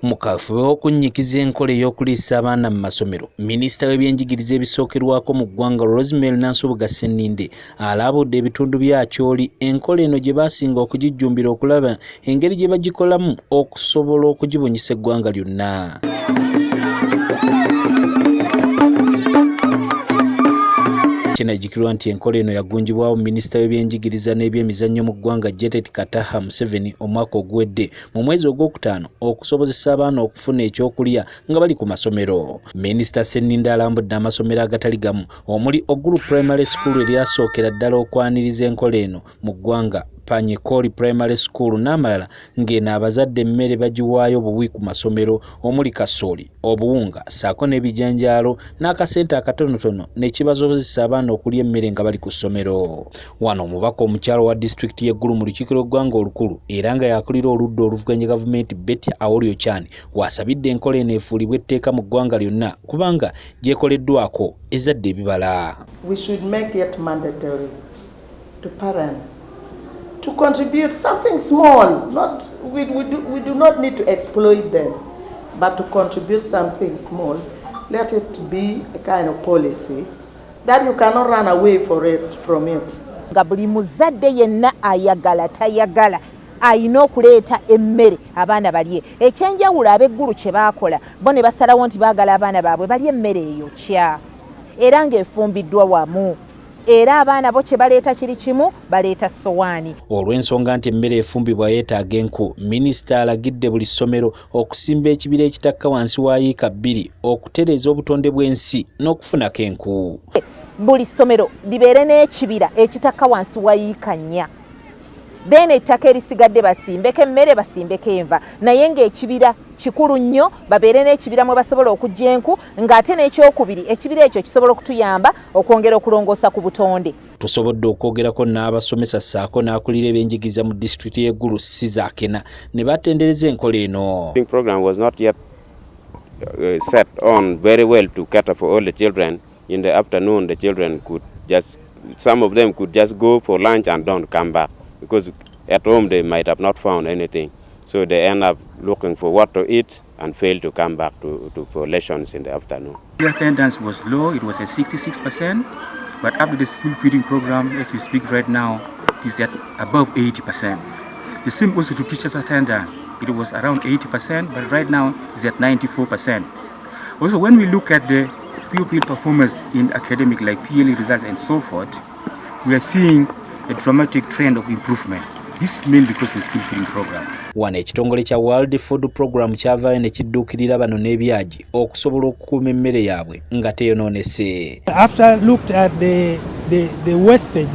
Mu kafubo okunyikiza enkola ey'okuliisa abaana mu masomero, minisita w'ebyenjigiriza ebisookerwako mu ggwanga Rosemary Nansubuga Senninde alaabudde ebitundu bya Acholi enkola eno gye baasinga okugijjumbira okulaba engeri gye bagikolamu okusobola okugibunyisa eggwanga lyonna. Kinajjukirwa nti enkola eno yagunjibwawo minisita w'ebyenjigiriza n'ebyemizannyo mu ggwanga Jetet Kataha Museveni omwaka oguwedde mu mwezi ogwokutaano okusobozesa abaana okufuna ekyokulya nga bali ku masomero. Minisita Senninde alambudde amasomero agatali gamu omuli Oguru Primary School eryasookera ddala okwaniriza enkola eno mu ggwanga, Panyekoli Primary School n'amalala ng'eno abazadde emmere bagiwaayo buwi ku masomero omuli kasooli, obuwunga ssaako n'ebijanjaalo n'akasente akatonotono ne kibasobozesa abaana okulya emmere nga bali ku ssomero. Wano omubaka omukyalo wa disitulikiti y'Eggulu mu lukiiko lw'eggwanga olukulu era nga yakulira oludda oluvuganya gavumenti Betty Awolyo Chan wasabidde enkola eno efuulibwe etteeka mu ggwanga lyonna kubanga gyekoleddwako ezadde ebibala. We should make it mandatory to parents to contribute something small. We do not need to exploit them, but to contribute something small. Let it be a kind of policy that you cannot run away from it. Nga buli muzadde yenna ayagala tayagala ayina okuleeta emmere abaana balye. Ekyenjawulo ab'eggulu kye baakola bo ne basalawo nti baagala abaana baabwe balye emmere eyokya era ng'efumbiddwa wamu. Era abaana bo kye baleeta kiri kimu baleeta sowaani. Olw'ensonga nti emmere efumbibwa yeetaaga enku, minisita alagidde buli ssomero okusimba ekibira ekitakka wansi wa yiika 2 okutereeza obutonde bw'ensi n'okufunako enku. Buli ssomero libeere n'ekibira ekitakka wansi wa yiika 4. Then ettaka erisigadde basimbeko emmere basimbeko enva, naye ng'ekibira kikulu nnyo babeere n'ekibira mwe basobola okujja enku ng'ate n'ekyokubiri ekibira ekyo kisobola okutuyamba okwongera okulongoosa ku butonde. Tusobodde okwogerako n'abasomesa ssaako n'akulira ebyenjigiriza mu disitulikiti y'Eggulu Sizakena ne batendereza enkola eno. The program was not yet set on very well to cater for all the children. In the afternoon the children could just, some of them could just go for lunch and don't come back, because at home they might have not found anything. So they end up looking for what to eat and fail to come back for lessons in the afternoon. The attendance was low, it was at 66%, but after the school feeding program, as we speak right now, it is at above 80%. The same also to teachers' attendance, it was around 80%, but right now it's at 94%. Also, when we look at the pupil performance in academic like PLE results and so forth, we are seeing a dramatic trend of improvement. This is mainly because of the school feeding program. Wano ekitongole kya World Food Program kyavaayo ne kidduukirira bano n'ebyagi okusobola okukuuma emmere yaabwe nga teyonoonese. After looked at the wastage,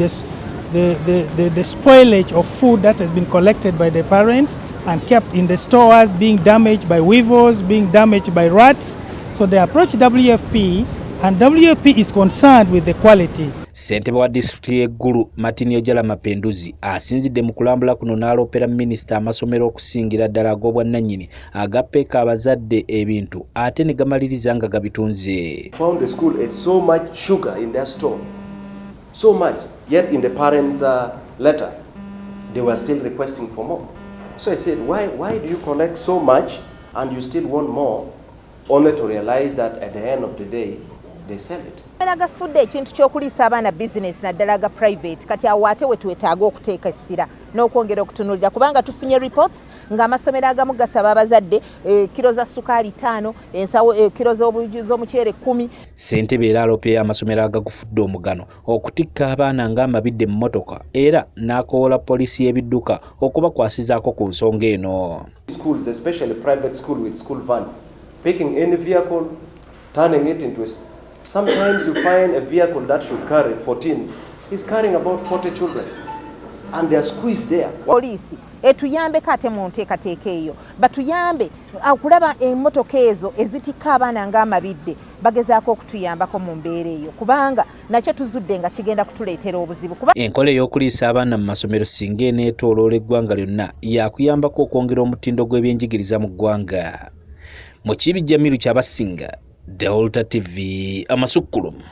the spoilage of food that has been collected by the parents and kept in the stores, being damaged by weevils, being damaged by rats, so they approached WFP, and WFP is concerned with the quality. Ssentebe wa disitulikiti y'Eggulu Martin Ojala Mapenduzi asinzidde mu kulambula kuno n'aloopera minisita amasomero okusingira ddala ag'obwannannyini agappeeka abazadde ebintu ate ne gamaliriza nga gabitunze. Found the school ate so much sugar in their store, so much, yet in the parents' letter they were still requesting for more. So I said, why do you collect so much and you still want more, only to realize that at the end of the day they sell it. Agasfudde ekintu ky'okuliisa abaana business naddala ga private kati awo ate we twetaaga okuteeka essira n'okwongera okutunuulira kubanga tufunye reports ng'amasomero agamu gasaba abazadde kilo za ssukaali 5, ensawo kilo z'omuceere 10. Ssentebe era aloopye amasomero agagufudde omugano okutikka abaana ng'amabidde mu mmotoka era n'akoola poliisi y'ebidduka okubakwasizaako ku nsonga eno. Schools, especially private school with school van, picking any vehicle, turning it into a... Sometimes you find a vehicle that should carry 14 is carrying about 40 children and they are squeezed there. Poliisi etuyambe kate mu nteekateeka eyo batuyambe okulaba emmotoka ezo ezitikka abaana ng'amabidde bagezaako okutuyambako mu mbeera eyo kubanga nakyo tuzudde nga kigenda kutuleetera obuzibu. Enkola ey'okuliisa abaana mu masomero singa eneetooloola eggwanga lyonna yakuyambako okwongera omutindo gw'ebyenjigiriza mu ggwanga. Mu Kibijja Miru Kyabasinga, Delta TV Amasukkulumu.